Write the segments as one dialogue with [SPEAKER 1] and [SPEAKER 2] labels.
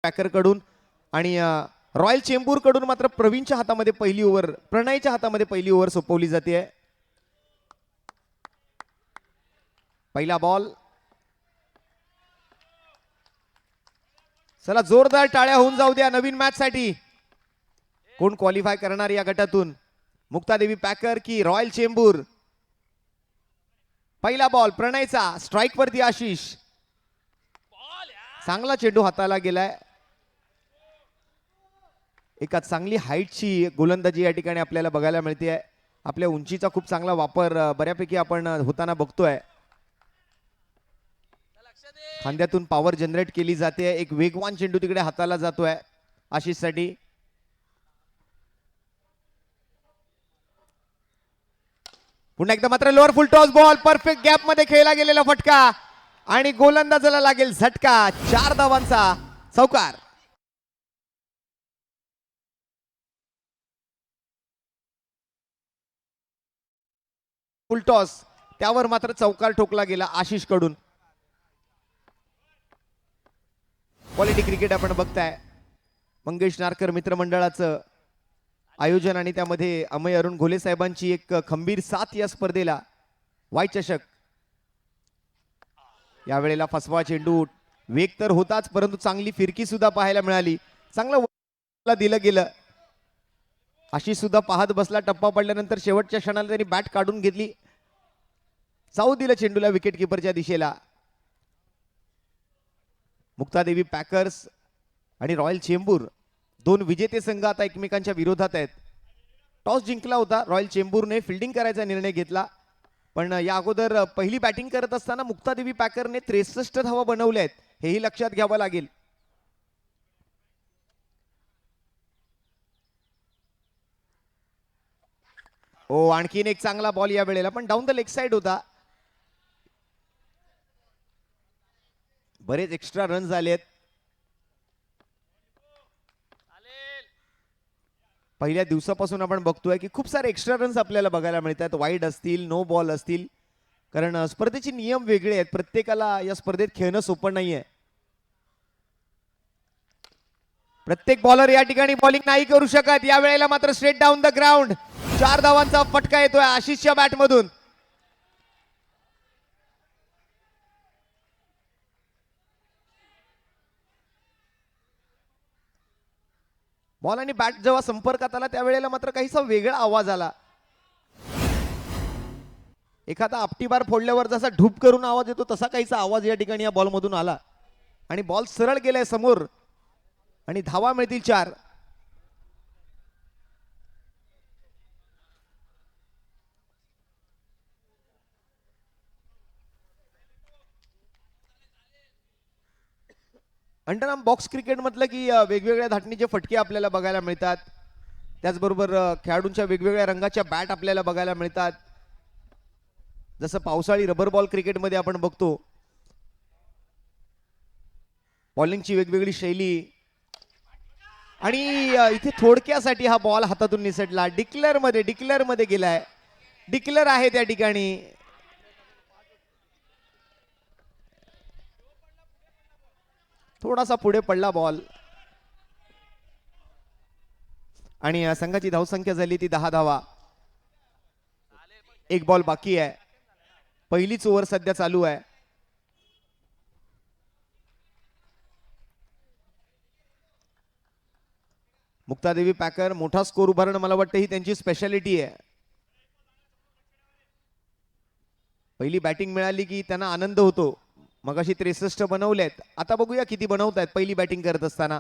[SPEAKER 1] Packer कडून आणि royal Chembur कडून मात्र प्रवीणच्या हातामध्ये पहिली ओव्हर, प्रणयच्या हातामध्ये पहिली ओव्हर सोपवली जाते. पहिला बॉल. चला जोरदार टाळ्या होऊन जाऊ द्या नवीन मॅच साठी. कोण क्वालिफाय करणार या गटातून, मुक्तादेवी पॅकर की रॉयल चेंबूर? पहिला बॉल प्रणयचा, स्ट्राइक वरती आशिष. चांगला चेंडू हाताला गेलाय. एका चांगली हाईटची गोलंदाजी या ठिकाणी आपल्याला बघायला मिळते. आपल्या उंचीचा खूप चांगला वापर बऱ्यापैकी आपण होताना बघतोय. खांद्यातून पॉवर जनरेट केली जाते. एक वेगवान चेंडू तिकडे हाताला जातोय आशिष साठी. पुन्हा एकदा मात्र लोअर फुल टॉस बॉल, परफेक्ट गॅप मध्ये खेळला गेलेला फटका आणि गोलंदाजाला लागेल झटका. 4 धावांचा चौकार. फुल टॉस, त्यावर मात्र चौकार ठोकला गेला आशिष कडून. क्वालिटी क्रिकेट आपण बघताय. मंगेश नारकर मित्रमंडळाचं आयोजन आणि त्यामध्ये अमय अरुण घोले साहेबांची एक खंबीर साथ या स्पर्धेला. वाय चषक यावेळेला फसवा चेंडू, वेग तर होताच परंतु चांगली फिरकी सुद्धा पाहायला मिळाली. चांगलं दिलं गेलं. आशिष सुद्धा पाहत बसला. टप्पा पडल्यानंतर शेवटच्या क्षणाला त्यांनी बॅट काढून घेतली. जाऊ दिलं चेंडूला विकेट किपरच्या दिशेला. मुक्तादेवी पॅकर्स आणि रॉयल चेंबूर दोन विजेते संघ आता एकमेकांच्या विरोधात आहेत. टॉस जिंकला होता रॉयल चेंबूरने, फिल्डिंग करायचा निर्णय घेतला. पण या अगोदर पहिली बॅटिंग करत असताना मुक्तादेवी पॅकरने 63 धावा बनवल्या आहेत, हेही लक्षात घ्यावं लागेल. हो, आणखीन एक चांगला बॉल या वेळेला, पण डाऊन द लेग साइड होता. बरेच एक्स्ट्रा रन झालेत. पहिल्या दिवसापासून आपण बघतोय की खूप सारे एक्स्ट्रा रन्स आपल्याला बघायला मिळतात. वाईड असतील, नो बॉल असतील, कारण स्पर्धेचे नियम वेगळे आहेत. प्रत्येकाला या स्पर्धेत खेळणं सोपं नाहीये. प्रत्येक बॉलर या ठिकाणी बॉलिंग नाही करू शकत. या वेळेला मात्र स्ट्रेट डाऊन द ग्राउंड 4 धावांचा फटका येतोय आशिषच्या बॅट मधून. बॉल आणि बॅट जेव्हा संपर्कात आला त्यावेळेला मात्र काहीसा वेगळा आवाज आला. एखादा आपटी बार फोडल्यावर जसा ढूप करून आवाज येतो तसा काहीसा आवाज या ठिकाणी या बॉल मधून आला आणि बॉल सरळ गेलाय समोर आणि धावा मिळतील 4. अंडरआर्म बॉक्स क्रिकेट म्हटलं की वेगवेगळ्या धाटणीचे फटके आपल्याला बघायला मिळतात. त्याचबरोबर खेळाडूंच्या वेगवेगळ्या रंगाच्या बॅट आपल्याला बघायला मिळतात. जसं पावसाळी रबर बॉल क्रिकेटमध्ये आपण बघतो. बॉलिंगची वेगवेगळी शैली. आणि इथे थोडक्यासाठी हा बॉल हातातून निसटला. डिक्लेअर मध्ये गेलाय. डिक्लेअर आहे त्या ठिकाणी. थोडासा पुढे पडला बॉल आणि संघाची धावसंख्या झाली ती 10 धावा. एक बॉल बाकी आहे. पहिलीच ओव्हर सध्या चालू आहे. मुक्तादेवी पॅकर मोठा स्कोर उभारणं मला वाटतं ही त्यांची स्पेशालिटी आहे. पहिली बॅटिंग मिळाली की त्यांना आनंद होतो. मगाशी 63 बनवलेत, आता बघूया किती बनवतायत पहिली बॅटिंग करत असताना.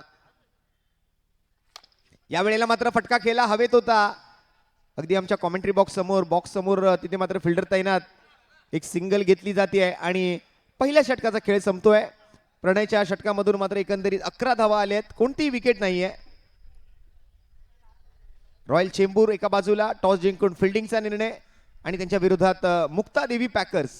[SPEAKER 1] या वेळेला मात्र फटका खेळला हवेत होता. अगदी आमच्या कॉमेंट्री बॉक्स समोर तिथे मात्र फिल्डर तैनात. एक सिंगल घेतली जाते आणि पहिल्या षटकाचा खेळ संपतोय. प्रणयच्या षटकामधून मात्र एकंदरीत 11 धावा आल्यात. कोणतीही विकेट नाहीये. रॉयल चेंबूर एका बाजूला टॉस जिंकून फिल्डिंगचा निर्णय आणि त्यांच्या विरोधात मुक्तादेवी पॅकर्स.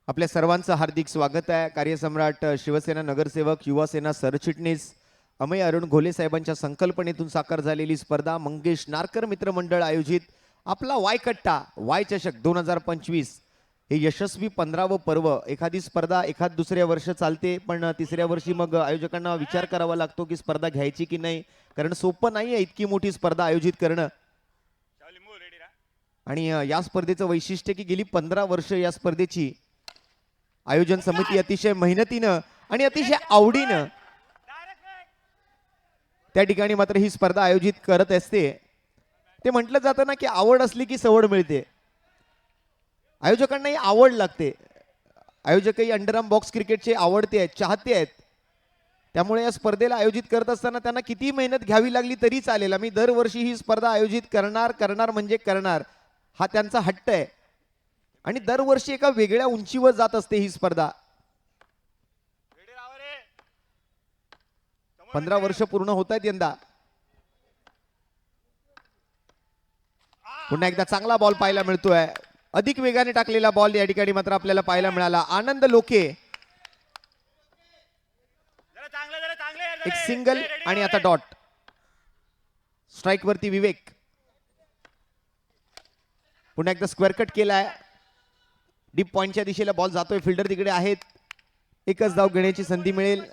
[SPEAKER 1] आपल्या सर्वांचं हार्दिक स्वागत आहे. कार्यसम्राट शिवसेना नगरसेवक युवासेना सरचिटणीस अमय अरुण घोले साहेबांच्या संकल्पनेतून साकार झालेली स्पर्धा मंगेश नारकर मित्रमंडळ आयोजित आपला वाय कट्टा वाय चषक 2025 हे यशस्वी 15वं पर्व. एखादी स्पर्धा एखाद दुसऱ्या वर्ष चालते, पण तिसऱ्या वर्षी मग आयोजकांना विचार करावा लागतो की स्पर्धा घ्यायची की नाही, कारण सोपं नाही आहे इतकी मोठी स्पर्धा आयोजित करणं. आणि या स्पर्धेचं वैशिष्ट्य की गेली 15 वर्ष या स्पर्धेची आयोजन समिती अतिशय मेहनतीनं आणि अतिशय आवडीनं त्या ठिकाणी मात्र ही स्पर्धा आयोजित करत असते. ते म्हटलं जातं ना की आवड असली की सवड मिळते. आयोजकांनाही आवड लागते. आयोजकही अंडरआर्म बॉक्स क्रिकेटचे आवडते आहेत, चाहते आहेत. त्यामुळे या स्पर्धेला आयोजित करत असताना त्यांना किती मेहनत घ्यावी लागली तरी चालेल, आम्ही दरवर्षी ही स्पर्धा आयोजित करणार म्हणजे करणार, हा त्यांचा हट्ट आहे. आणि दरवर्षी एका वेगळ्या उंचीवर जात असते ही स्पर्धा. 15 वर्ष पूर्ण होत आहेत यंदा. पुन्हा एकदा चांगला बॉल पाहायला मिळतोय. अधिक वेगाने टाकलेला बॉल या ठिकाणी मात्र आपल्याला पाहायला मिळाला. आनंद लोके एक सिंगल आणि आता डॉट. स्ट्राइक वरती विवेक. पुन्हा एकदा स्क्वेअर कट केलाय. डीप पॉइंटच्या दिशेला बॉल जातोय. फिल्डर तिकडे आहेत. एकच धाव घेण्याची संधी मिळेल.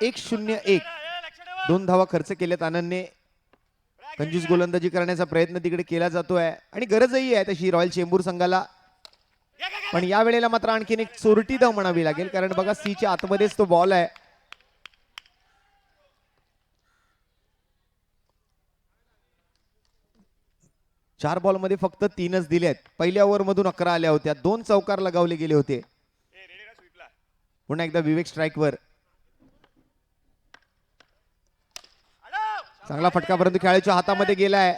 [SPEAKER 1] एक 0-1 2 धावा खर्च केल्यात आनंदने. कंजूस गोलंदाजी करण्याचा प्रयत्न तिकडे केला जातोय आणि गरजही आहे तशी रॉयल चेंबूर संघाला. पण या वेळेला मात्र आणखीन एक चोरटी धाव म्हणावी लागेल, कारण बघा सीच्या आतमध्येच तो बॉल आहे. चार बॉल मध्ये फक्त 3च दिलेत. पहिल्या ओव्हर मधून 11 आल्या होत्या. 2 चौकार लगावले गेले होते. पुन्हा एकदा विवेक स्ट्राइकवर. चांगला फटका परंतु खेळाडूच्या हातामध्ये गेलाय.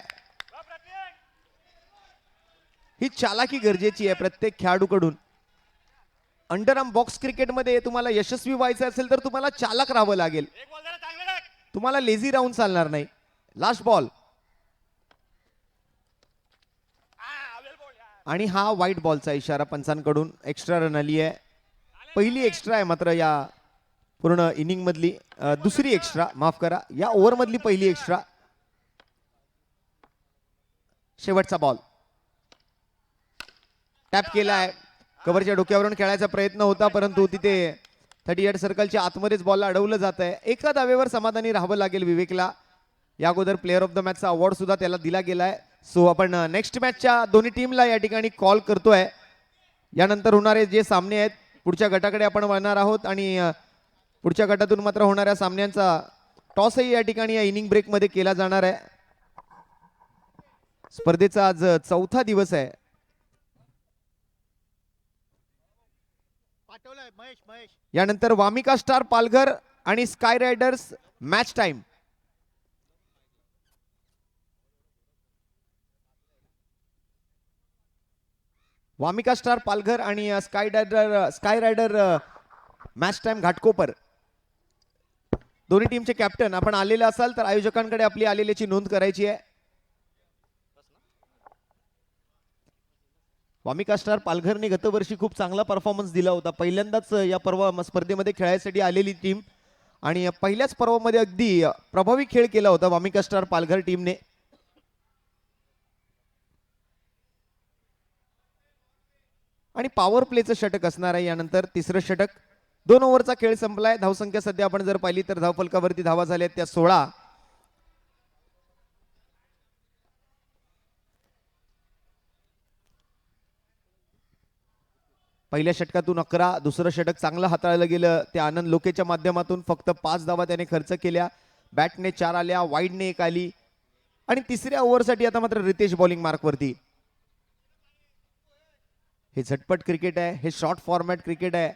[SPEAKER 1] ही चालाकी गरजेची आहे प्रत्येक खेळाडूकडून. अंडरआर्म बॉक्स क्रिकेटमध्ये तुम्हाला यशस्वी व्हायचं असेल तर तुम्हाला चालक राहावं लागेल. तुम्हाला लेझी राहून चालणार नाही. लास्ट बॉल आणि हा व्हाईट बॉलचा इशारा पंचांकडून. एक्स्ट्रा रन आली आहे. पहिली एक्स्ट्रा आहे मात्र या पूर्ण इनिंग मधली. दुसरी एक्स्ट्रा, माफ करा, या ओव्हर मधली पहिली एक्स्ट्रा. शेवटचा बॉल टॅप केलाय. कव्हरच्या डोक्यावरून खेळायचा प्रयत्न होता, परंतु तिथे 38 सर्कलच्या आतमध्येच बॉलला अडवलं जात आहे. एका धावेवर समाधानी राहावं लागेल विवेकला. या अगोदर प्लेअर ऑफ द मॅचचा अवॉर्ड सुद्धा त्याला दिला गेलाय. सो आपण नेक्स्ट मॅचच्या दोन्ही टीमला या ठिकाणी कॉल करतोय. यानंतर होणारे जे सामने आहेत पुढच्या गटाकडे आपण वळणार आहोत आणि पुढच्या गटातून मात्र होणाऱ्या सामन्यांचा टॉसही या ठिकाणी या इनिंग ब्रेक मध्ये केला जाणार आहे. स्पर्धेचा आज चौथा दिवस आहे. यानंतर वामिका स्टार पालघर आणि sky riders match time. Wamika star Palghar आणि sky rider match time Ghatkopar. दोन्ही टीमचे कॅप्टन आपण आलेले असाल तर आयोजकांकडे आपली आलेल्याची नोंद करायची आहे. वामिका स्टार पालघरने गतवर्षी खूप चांगला परफॉर्मन्स दिला होता. पहिल्यांदाच या स्पर्धेमध्ये खेळायसाठी आलेली टीम आणि पहिल्याच पर्वामध्ये अगदी प्रभावी खेळ केला होता वामिका स्टार पालघर टीमने. आणि पॉवर प्लेचं षटक असणार आहे यानंतर. तिसरं षटक. 2 ओव्हरचा खेळ संपलाय. धावसंख्या सध्या आपण जर पाहिली तर धावफलकावरती धावा झाल्या त्या 16. पहिल्या षटकातून 11. दुसरं षटक चांगलं हाताळलं गेलं त्या आनंद लोकेच्या माध्यमातून. फक्त 5 धावा त्याने खर्च केल्या. बॅटने 4 आल्या, वाईडने 1 आली आणि तिसऱ्या ओव्हरसाठी आता मात्र रितेश बॉलिंग मार्कवरती. हे झटपट क्रिकेट आहे, हे शॉर्ट फॉर्मॅट क्रिकेट आहे.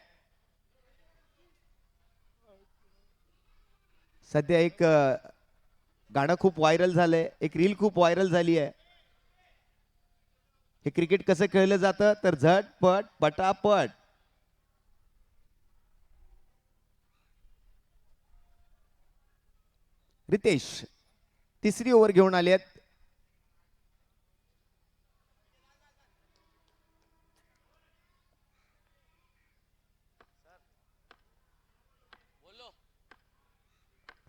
[SPEAKER 1] सध्या एक गाणं खूप व्हायरल झालंय, एक रील खूप व्हायरल झाली आहे. हे क्रिकेट कसं खेळलं जातं तर झटपट पटापट. रितेश तिसरी ओव्हर घेऊन आले आहेत.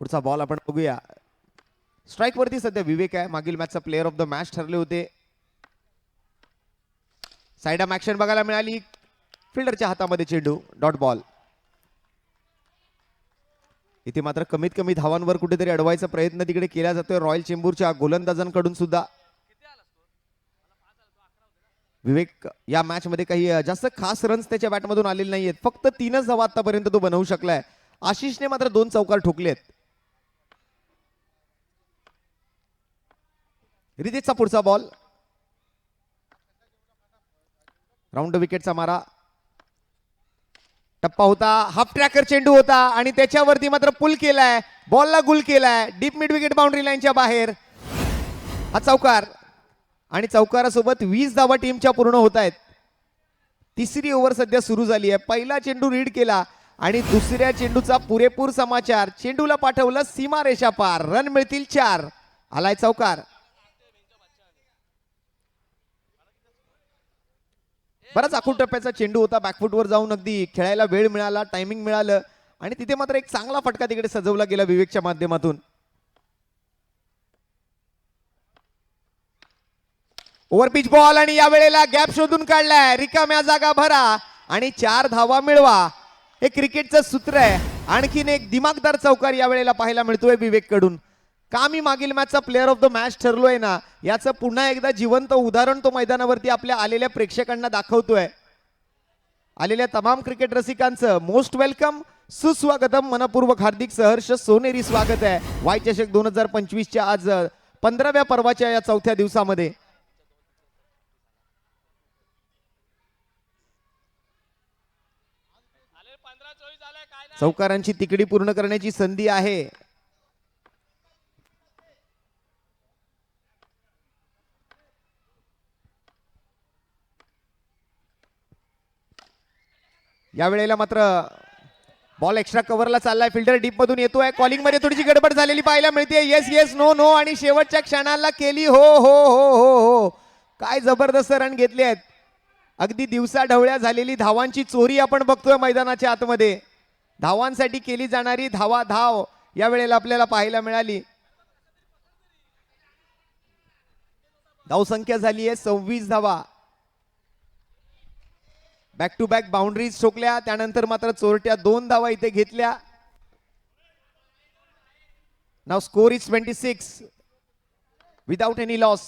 [SPEAKER 1] पुढचा बॉल आपण बघूया. स्ट्राइक वरती सध्या विवेक आहे. मागील मॅचचा प्लेअर ऑफ द मॅच ठरले होते. साइड आर्म ऍक्शन बघायला मिळाली. फिल्डरच्या हातामध्ये चेंडू. Dot ball. इथे मात्र कमीत कमी धावांवर कुठेतरी अडवायचा प्रयत्न तिकडे केला जातोय रॉयल चेंबूरच्या गोलंदाजांकडून सुद्धा. विवेक या मॅच मध्ये काही जास्त खास रन्स त्याच्या बॅटमधून आलेले नाहीयेत. फक्त 3च धावा आतापर्यंत तो बनवू शकलाय. आशिषने मात्र 2 चौकार ठोकलेत. रितेशचा पुढचा बॉल. राऊंड विकेटचा मारा. टप्पा होता. हाफ ट्रॅकर चेंडू होता आणि त्याच्यावरती मात्र पुल केलाय. बॉलला गुल केलाय. डीप मिड विकेट बाउंड्री लाईनच्या बाहेर. हा चौकार आणि चौकारासोबत 20 धावा टीमच्या पूर्ण होत आहेत. तिसरी ओव्हर सध्या सुरू झाली आहे. पहिला चेंडू रीड केला आणि दुसऱ्या चेंडूचा पुरेपूर समाचार. चेंडूला पाठवलं सीमारेषा पार. रन मिळतील 4. आलाय चौकार. बराच आखूड टप्प्याचा चेंडू होता. बॅकफुटवर जाऊन अगदी खेळायला वेळ मिळाला. टायमिंग मिळालं आणि तिथे मात्र एक चांगला फटका तिकडे सजवला गेला विवेकच्या माध्यमातून. ओव्हरपिच बॉल आणि या वेळेला गॅप शोधून काढलाय. रिकाम्या जागा भरा आणि 4 धावा मिळवा. हे क्रिकेटचं सूत्र आहे. आणखीन एक दिमागदार चौकार या वेळेला पाहायला मिळतोय विवेक कडून. का मी मागील मॅचचा प्लेअर ऑफ द मॅच ठरलोय ना, याचं पुन्हा एकदा जिवंत उदाहरण तो मैदानावरती आपल्या आलेल्या प्रेक्षकांना दाखवतोय. आलेल्या तमाम क्रिकेट रसिकांचं मोस्ट वेलकम, सुस्वागतम, मनपूर्वक हार्दिक सहर्ष सोनेरी स्वागत आहे वाय चषक 2025च्या आज 15व्या पर्वाच्या या 4थ्या दिवसामध्ये. चौकारांची तिकडी पूर्ण करण्याची संधी आहे. या वेळेला मात्र बॉल एक्स्ट्रा कव्हरला चाललाय. फिल्डर डीप मधून येतोय. कॉलिंग मध्ये थोडीशी गडबड झालेली पाहायला मिळते. येस येस नो नो आणि शेवटच्या क्षणाला केली हो हो हो हो हो. काय जबरदस्त रन घेतले आहेत. अगदी दिवसा ढवळ्या झालेली धावांची चोरी आपण बघतोय मैदानाच्या आतमध्ये. धावांसाठी केली जाणारी धावा धाव या वेळेला आपल्याला पाहायला मिळाली. धावसंख्या झाली आहे 26 धावा. बॅक टू बॅक बाउंड्रीज ठोकल्या. त्यानंतर मात्र चोरट्या 2 धावा इथे घेतल्या. नाव score is 26 without any loss.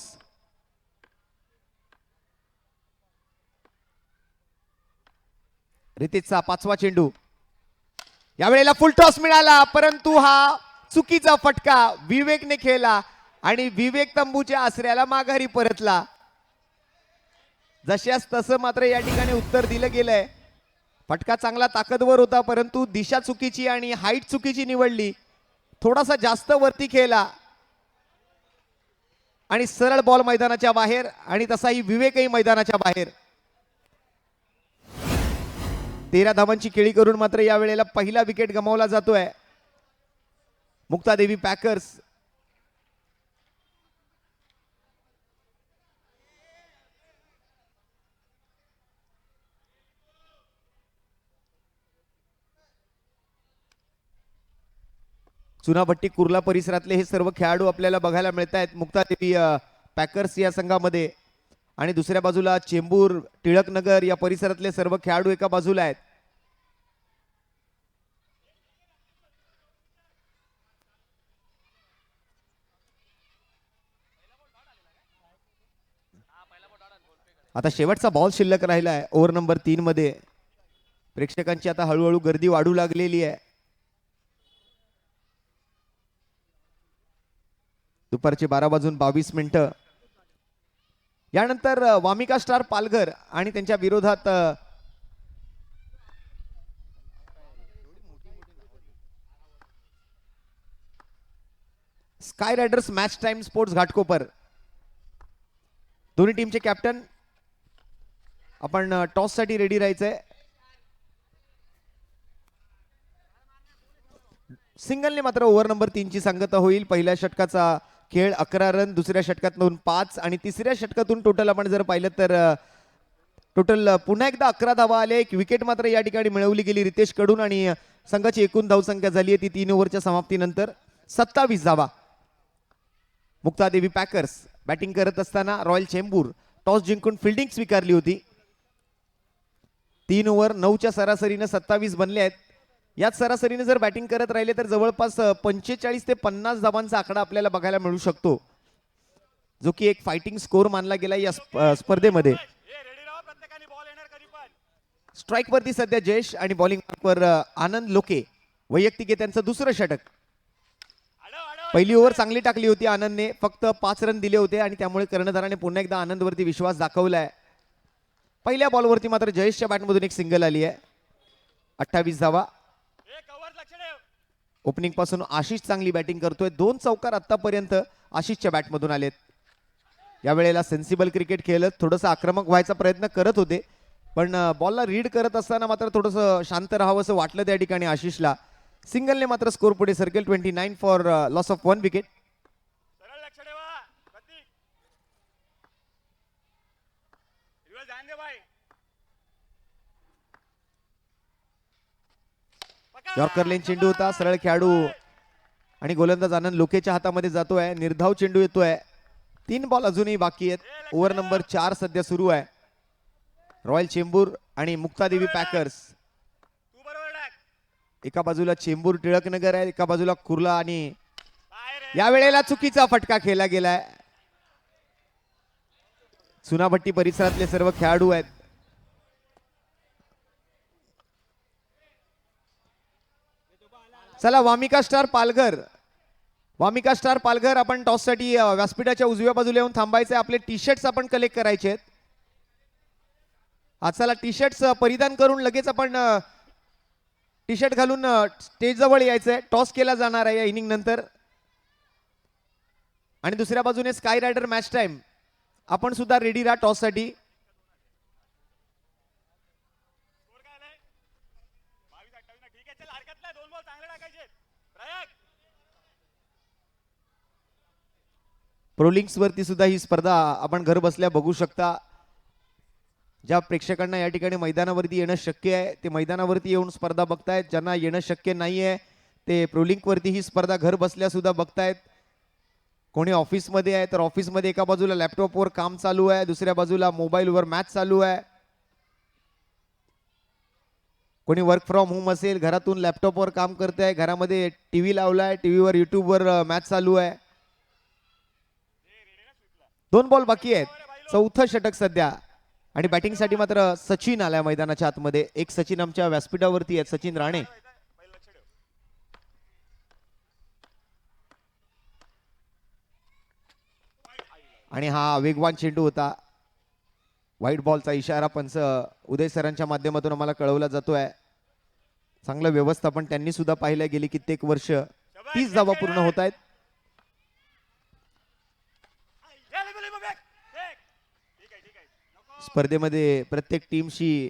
[SPEAKER 1] रितेशचा 5वा चेंडू. यावेळेला फुल टॉस मिळाला परंतु हा चुकीचा फटका विवेकने खेळला आणि विवेक तंबूच्या आसऱ्याला माघारी परतला. जशास तसं मात्र या ठिकाणी उत्तर दिलं गेलंय. फटका चांगला ताकदवर होता परंतु दिशा चुकीची आणि हाईट चुकीची निवडली. थोडासा जास्त वरती खेळला आणि सरळ बॉल मैदानाच्या बाहेर आणि तसाही विवेकही मैदानाच्या बाहेर. 13 धावांची खेळी करून मात्र या वेळेला पहिला विकेट गमावला जातोय. मुक्तादेवी पॅकर्स चुनाभट्टी कुर्ला परिसरातले हे सर्व खेळाडू आपल्याला बघायला मिळत आहेत मुक्तादेवी पॅकर्स या संघामध्ये. आणि दुसऱ्या बाजूला चेंबूर टिळकनगर या परिसरातले सर्व खेळाडू एका बाजूला आहेत. आता शेवटचा बॉल शिल्लक राहिला आहे ओव्हर नंबर 3 मध्ये. प्रेक्षकांची आता हळूहळू गर्दी वाढू लागलेली आहे. दुपारचे 12:22. यानंतर वामिका स्टार पालघर आणि त्यांच्या विरोधात sky riders match time sports Ghatkopar. दोन्ही टीमचे कॅप्टन आपण टॉस साठी रेडी राहायचंय. सिंगलने मात्र ओव्हर नंबर 3 ची सांगता होईल. पहिल्या षटकाचा खेळ 11 रन, दुसऱ्या षटकातून 5 आणि तिसऱ्या षटकातून टोटल आपण जर पाहिलं तर टोटल पुन्हा एकदा 11 धावा आले. एक विकेट मात्र या ठिकाणी मिळवली गेली रितेश कडून आणि संघाची एकूण धावसंख्या झाली आहे ती 3 ओव्हरच्या समाप्तीनंतर 27 धावा. मुक्तादेवी पॅकर्स बॅटिंग करत असताना रॉयल चेंबूर टॉस जिंकून फिल्डिंग स्वीकारली होती. 3 ओव्हर 9च्या सरासरीने 27 बनले आहेत. याच सरासरीने जर बॅटिंग करत राहिले तर जवळपास 45 ते 50 धावांचा आकडा आपल्याला बघायला मिळू शकतो, जो की एक फायटिंग स्कोर मानला गेला या स्पर्धेमध्ये. स्ट्राइक वरती सध्या जयेश आणि बॉलिंग वर आनंद लोके. वैयक्तिक आहे त्यांचं दुसरं षटक. पहिली ओव्हर चांगली टाकली होती आनंदने, फक्त 5 रन दिले होते आणि त्यामुळे कर्णधाराने पुन्हा एकदा आनंदवरती विश्वास दाखवलाय. पहिल्या बॉलवरती मात्र जयेशच्या बॅटमधून एक सिंगल आली आहे. 28 धावा. ओपनिंग पासून आशिष चांगली बॅटिंग करतोय. 2 चौकार आतापर्यंत आशिषच्या बॅटमधून आलेत. यावेळेला सेन्सिबल क्रिकेट खेळत थोडंसं आक्रमक व्हायचा प्रयत्न करत होते, पण बॉलला रीड करत असताना मात्र थोडंसं शांत राहावं असं वाटलं त्या ठिकाणी आशिषला. सिंगलने मात्र स्कोर पुढे सरकेल. 29 for loss of 1 wicket. Yorker लेन चेंडू होता. सरळ खेळाडू आणि गोलंदाज आनंद लोकेच्या हातामध्ये जातोय. निर्धाव चेंडू येतोय. 3 बॉल अजूनही बाकी आहेत. ओव्हर नंबर 4 सध्या सुरू आहे. रॉयल चेंबूर आणि मुक्तादेवी पॅकर्स. एका बाजूला चेंबूर टिळकनगर आहे, एका बाजूला कुर्ला आणि या वेळेला चुकीचा फटका खेळला गेलाय. चुनाभट्टी परिसरातले सर्व खेळाडू आहेत. चला वामिका स्टार पालघर. वामिका स्टार पालघर आपण टॉस साठी व्यासपीठाच्या उजव्या बाजूला येऊन थांबायचे. आपले टी शर्ट्स आपण कलेक्ट करायचे आहेत. आज चला टी शर्ट्स परिधान करून लगेच आपण टी शर्ट घालून स्टेज जवळ यायचंय. टॉस केला जाणार आहे या इनिंग नंतर. आणि दुसऱ्या बाजूने स्काय रायडर मॅच टाइम. आपण सुद्धा रेडी राहा टॉस साठी. प्रोलिंग्स वरती सुद्धा ही स्पर्धा आपण घर बसल्या बघू शकता. ज्या प्रेक्षकांना या ठिकाणी मैदानावरती येणं शक्य आहे ते मैदानावरती येऊन स्पर्धा बघतायत. ज्यांना येणं शक्य नाहीये ते प्रोलिंक वरती ही स्पर्धा घर बसल्या सुद्धा बघतायत. कोणी ऑफिसमध्ये आहे तर ऑफिसमध्ये एका बाजूला लॅपटॉपवर काम चालू आहे, दुसऱ्या बाजूला मोबाईलवर मॅच चालू आहे. कोणी वर्क फ्रॉम होम असेल, घरातून लॅपटॉपवर काम करत आहे, घरामध्ये टीव्ही लावलाय, टीव्हीवर युट्यूबवर मॅच चालू आहे. 2 बॉल बाकी आहेत. 4थं षटक सध्या. आणि बॅटिंग साठी मात्र सचिन आलाय मैदानाच्या आतमध्ये. एक सचिन आमच्या व्यासपीठावरती आहेत, सचिन राणे. आणि हा वेगवान चेंडू होता. व्हाईट बॉलचा इशारा पंच उदय सरांच्या माध्यमातून आम्हाला कळवला जातोय. चांगलं व्यवस्थापन त्यांनी सुद्धा पाहिलं. गेली कित्येक वर्ष 30 धावा पूर्ण होत आहेत. स्पर्धेमध्ये प्रत्येक टीमशी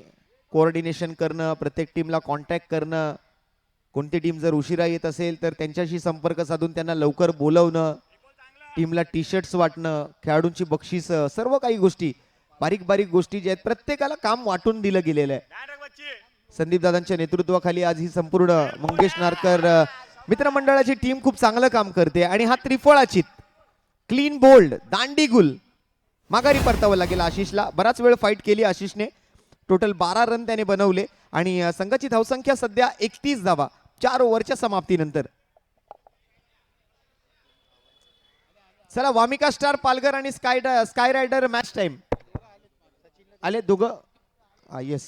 [SPEAKER 1] कोऑर्डिनेशन करणं, प्रत्येक टीमला कॉन्टॅक्ट करणं, कोणती टीम जर उशिरा येत असेल तर त्यांच्याशी संपर्क साधून त्यांना लवकर बोलवणं, टीमला टी शर्ट्स वाटणं, खेळाडूंची बक्षीस, सर्व काही गोष्टी, बारीक बारीक गोष्टी ज्या आहेत प्रत्येकाला काम वाटून दिलं गेलेलं आहे. संदीप दादांच्या नेतृत्वाखाली आज ही संपूर्ण मंगेश नारकर मित्रमंडळाची टीम खूप चांगलं काम करते. आणि हा त्रिफळाचित क्लीन बोल्ड दांडीगुल माघारी परतावं लागेल आशिषला. बराच वेळ फाईट केली आशिषने. टोटल 12 रन त्याने बनवले आणि संघाची धावसंख्या सध्या 31 धावा 4 ओव्हरच्या समाप्तीनंतर. चला वामिका स्टार पालघर आणि स्काय रायडर मॅच टाइम आले दोघं. Yes,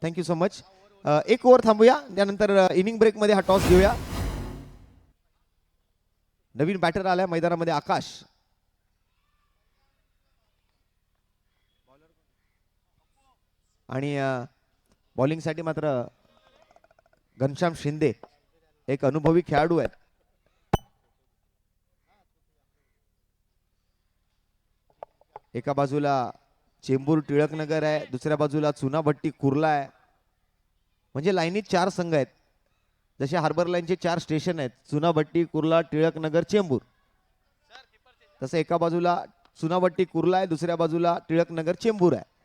[SPEAKER 1] thank you so much. 1 over थांबूया, त्यानंतर इनिंग ब्रेक मध्ये हा टॉस घेऊया. नवीन बॅटर आलाय मैदानामध्ये आकाश. आणि बॉलिंग साठी मात्र घनश्याम शिंदे एक अनुभवी खेळाडू आहेत. एका बाजूला चेंबूर टिळकनगर आहे, दुसऱ्या बाजूला चुनाभट्टी कुर्ला आहे. म्हणजे लाईनीत 4 संघ आहेत. जसे हार्बर लाईनचे 4 स्टेशन आहेत, चुनाभट्टी कुर्ला टिळकनगर चेंबूर, तसं एका बाजूला चुनाभट्टी कुर्ला आहे, दुसऱ्या बाजूला टिळकनगर चेंबूर आहे.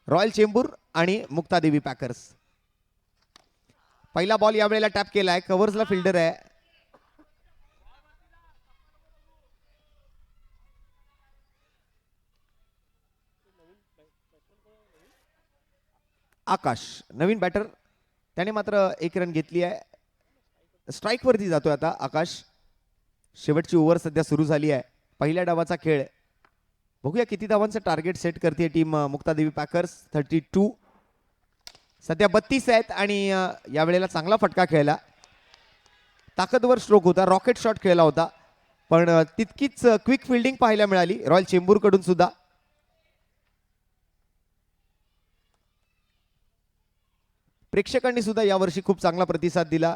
[SPEAKER 1] रॉयल चेंबूर आणि मुक्तादेवी पॅकर्स. पहिला बॉल यावेळेला टॅप केलाय. कव्हर्सला फिल्डर आहे. आकाश नवीन बॅटर, त्याने मात्र 1 रन घेतली आहे. स्ट्राईक वरती जातोय आता आकाश. शेवटची ओव्हर सध्या सुरू झाली आहे. पहिल्या डावाचा खेळ. बघूया किती धावांचं टार्गेट सेट करते टीम मुक्तादेवी पॅकर्स. 32 सध्या 32 आहेत आणि यावेळेला चांगला फटका खेळला. ताकदवर स्ट्रोक होता, रॉकेट शॉट खेळला होता, पण तितकीच क्विक फिल्डिंग पाहायला मिळाली रॉयल चेंबूर कडून सुद्धा. प्रेक्षकांनी सुद्धा यावर्षी खूप चांगला प्रतिसाद दिला.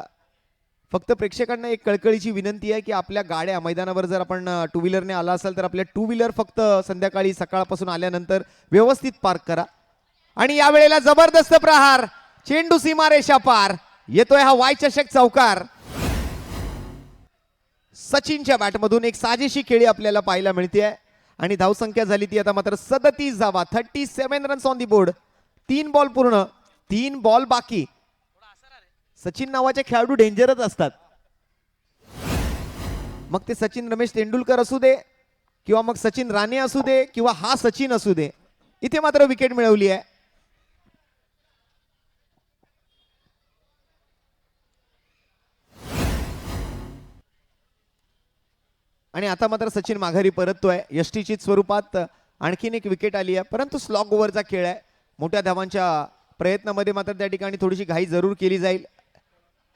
[SPEAKER 1] फक्त प्रेक्षकांना एक कळकळीची विनंती आहे की आपल्या गाड्या मैदानावर जर आपण टू व्हीलरने आला असाल तर आपल्या टू व्हीलर फक्त संध्याकाळी सकाळपासून आल्यानंतर व्यवस्थित पार्क करा. आणि यावेळेला जबरदस्त प्रहार, चेंडू सीमारेषा पार, येतोय हा वाय चषक चौकार. सचिनच्या बॅटमधून एक साजेशी खेळी आपल्याला पाहायला मिळते आणि धावसंख्या झाली ती आता मात्र 37 धावा. 37 runs on the board. 3 ball पूर्ण, 3 बॉल बाकी. सचिन नावाचे खेळाडू डेंजरच असतात. मग ते सचिन रमेश तेंडुलकर असू दे किंवा मग सचिन राणे असू दे किंवा हा सचिन असू दे, इथे मात्र विकेट मिळवली आहे. आणि आता मात्र सचिन माघारी परततोय. यष्टीचित स्वरूपात आणखीन एक विकेट आली आहे, परंतु स्लॉग ओव्हरचा खेळ आहे. मोठ्या धावांच्या प्रयत्नामध्ये मात्र त्या ठिकाणी थोडीशी घाई जरूर केली जाईल.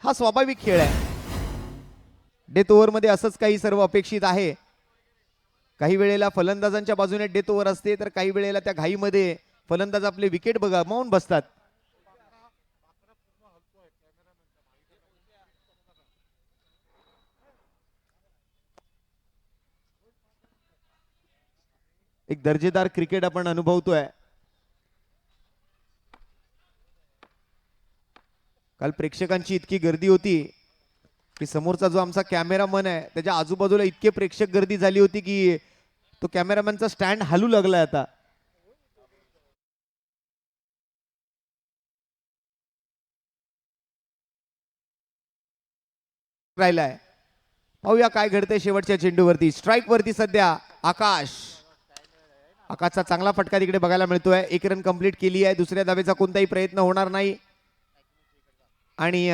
[SPEAKER 1] हा स्वाभाविक खेळ आहे. डेथ ओव्हरमध्ये असंच काही सर्व अपेक्षित आहे. काही वेळेला फलंदाजांच्या बाजूने डेथ ओव्हर असते, तर काही वेळेला त्या घाईमध्ये फलंदाज आपले विकेट गमावून बसतात. एक दर्जेदार क्रिकेट आपण अनुभवतोय. काल प्रेक्षकांची इतकी गर्दी होती की समोरचा जो आमचा कॅमेरामन आहे त्याच्या आजूबाजूला इतके प्रेक्षक गर्दी झाली होती की तो कॅमेरामॅनचा स्टँड हलू लागलाय आता. राहिलाय. पाहूया काय घडतंय शेवटच्या चेंडूवरती. स्ट्राईक वरती सध्या आकाश. आकाशचा चांगला फटका तिकडे बघायला मिळतोय. 1 रन कंप्लीट केली आहे. दुसऱ्या धावेचा कोणताही प्रयत्न होणार नाही. आणि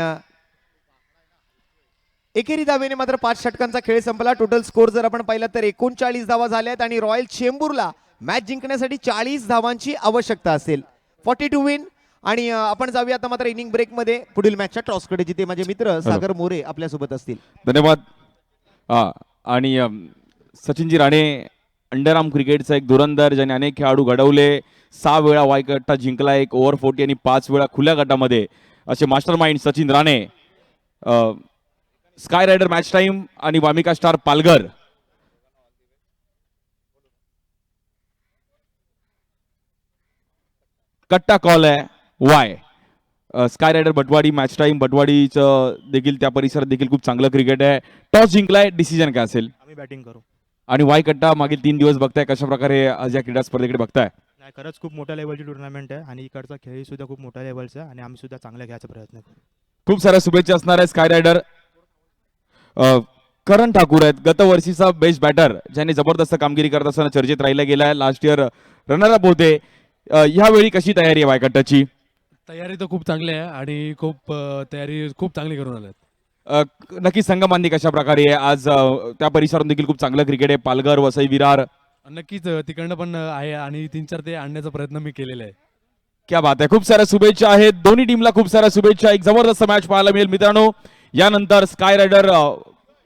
[SPEAKER 1] एकेरी धावेने मात्र 5 षटकांचा खेळ संपला. टोटल स्कोर जर आपण पाहिला तर 39 धावा झाल्यात आणि रॉयल चेंबूरला मॅच जिंकण्यासाठी 40 धावांची आवश्यकता असेल. 42 विन. आणि आपण जाऊया आता मात्र इनिंग ब्रेक मध्ये पुढील मॅचच्या टॉसकडे, जिथे माझे मित्र सागर मोरे आपल्या सोबत असतील.
[SPEAKER 2] धन्यवाद. आणि सचिनजी राणे अंडरआर्म क्रिकेटचा एक धुरंदर, ज्याने अनेक खेळाडू घडवले. 6 वेळा वाय गट्टा जिंकला, एक ओव्हर 40 आणि 5 वेळा खुल्या गटामध्ये. असे master mind Sachin Rane. Sky rider match time आणि वामिका स्टार पालघर. कट्टा कॉल आहे वाय. Sky rider Bhatwadi match time. भटवाडीचं देखील त्या परिसरात देखील खूप चांगलं क्रिकेट आहे. टॉस जिंकलाय, डिसिजन काय असेल?
[SPEAKER 3] आम्ही बॅटिंग करू.
[SPEAKER 2] आणि वाय कट्टा मागील 3 दिवस बघताय, कशा प्रकारे आज या क्रीडा स्पर्धेकडे बघताय?
[SPEAKER 3] नाही, खरंच खूप मोठ्या लेवलची टुर्नामेंट आहे आणि इकडचा खेळही सुद्धा खूप मोठ्या लेवलचा आहे आणि आम्ही सुद्धा चांगला घ्यायचा प्रयत्न करू.
[SPEAKER 2] खूप साऱ्या शुभेच्छा असणार आहे स्काय रायडर. करण ठाकूर आहेत, गतवर्षीचा बेस्ट बॅटर, ज्याने जबरदस्त कामगिरी करत असताना चर्चेत राहिला गेलाय. लास्ट इयर रनरअप होते. ह्यावेळी कशी तयारी आहे वायकट्टाची?
[SPEAKER 4] तयारी तर खूप चांगली आहे आणि तयारी खूप चांगली करून आल्यात.
[SPEAKER 2] नक्की संघबांधी कशा प्रकारे आहे आज? त्या परिसरातून देखील खूप चांगलं क्रिकेट आहे. पालघर, वसई, विरार.
[SPEAKER 4] नक्कीच तिकडनं पण आहे आणि 3-4 ते आणण्याचा प्रयत्न मी केलेला आहे.
[SPEAKER 2] क्या बात आहे. खूप साऱ्या शुभेच्छा आहेत दोन्ही टीमला. खूप साऱ्या शुभेच्छा. एक जबरदस्त मॅच पाहायला मिळेल मित्रांनो. यानंतर sky rider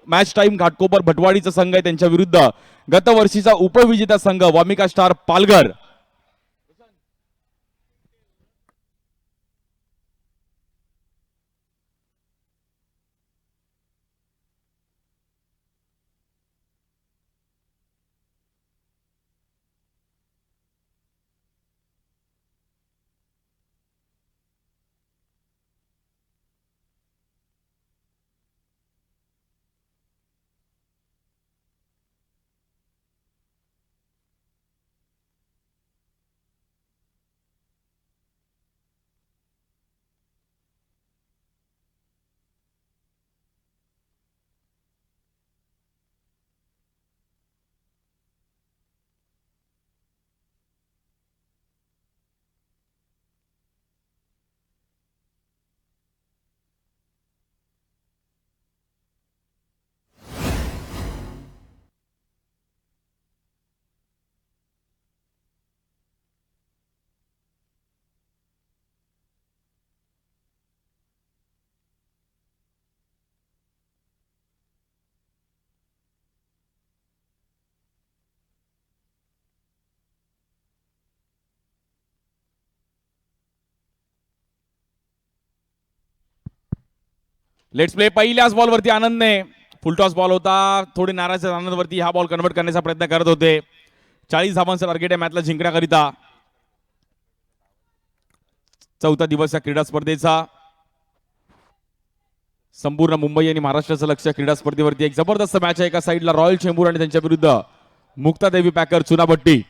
[SPEAKER 2] match time Ghatkopar भटवाडीचा संघ आहे, त्यांच्या विरुद्ध गतवर्षीचा उपविजेता संघ Wamika star Palghar. Let's play. पहिल्याच बॉलवरती आनंदने फुलटॉस बॉल होता, थोडी नाराज आनंदवरती हा बॉल कन्वर्ट करण्याचा प्रयत्न करत होते. 40 धावांचं टार्गेट आहे मॅचला जिंकण्याकरिता. चौथा दिवस या क्रीडा स्पर्धेचा. संपूर्ण मुंबई आणि महाराष्ट्राचं लक्ष क्रीडा स्पर्धेवरती. एक जबरदस्त मॅच आहे. एका साईडला रॉयल चेंबूर आणि त्यांच्या विरुद्ध मुक्तादेवी पॅकर चुनाभट्टी.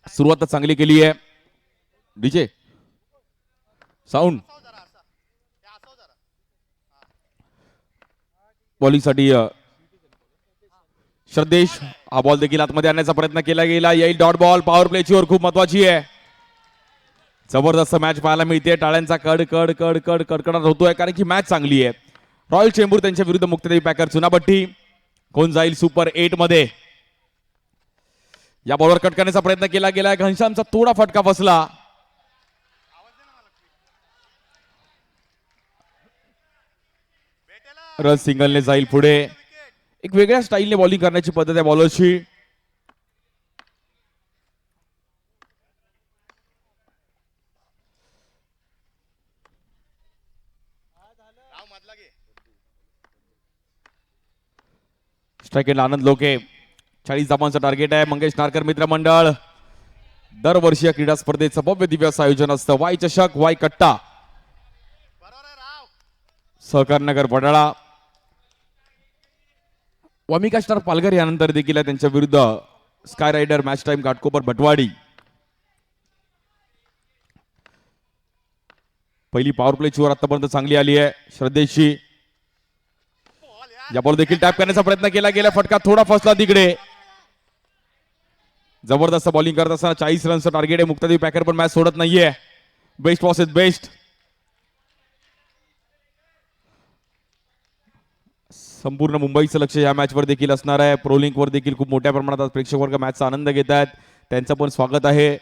[SPEAKER 2] सुरुवात चांगली केली आहे. DJ sound. बॉलिंगसाठी श्रद्धेश. हा बॉल देखील आतमध्ये आणण्याचा प्रयत्न केला गेला. येईल डॉट बॉल. पॉवर प्लेची ओव्हर खूप महत्वाची आहे. जबरदस्त मॅच पाहायला मिळते. टाळ्यांचा कड कड कड कड कडकडाट होतोय कारण की मॅच चांगली आहे. रॉयल चेंबूर त्यांच्या विरुद्ध मुक्तादेवी पॅकर चुनाभट्टी. कोण जाईल सुपर 8 मध्ये. या बॉलवर कट करण्याचा प्रयत्न केला गेला. घनश्यामचा थोडा फटका फसला. रन सिंगलने जाईल पुढे. एक वेगळ्या स्टाईलने बॉलिंग करण्याची पद्धत आहे बॉलरची. स्ट्राईक एंड आनंद लोके. 40 धावांचं टार्गेट आहे. मंगेश नारकर मित्र मंडळ. दरवर्षी या क्रीडा स्पर्धेचं भव्य दिव्य असं आयोजन असतं. वाय चषक वाय कट्टा. सहकार नगर वडाळा. वमिका स्टार पालघर यानंतर देखील आहे त्यांच्या विरुद्ध sky rider match time Ghatkopar Bhatwadi. पहिली पॉवर प्लेची ओव्हर आतापर्यंत चांगली आली आहे श्रद्धेशी. या बॉल देखील टॅप करण्याचा प्रयत्न केला गेला. फटका थोडा फसला तिकडे. जबरदस्त बॉलिंग करत असताना 40 रनचं टार्गेट आहे. मुक्तादेवी पॅकर पण मॅच सोडत नाहीये. Best was is best. संपूर्ण मुंबईचं लक्ष या मॅचवर देखील असणार आहे. प्रोलिंक वर देखील खूप मोठ्या प्रमाणात प्रेक्षक वर्ग मॅचचा आनंद घेत आहेत. त्यांचं पण स्वागत आहे.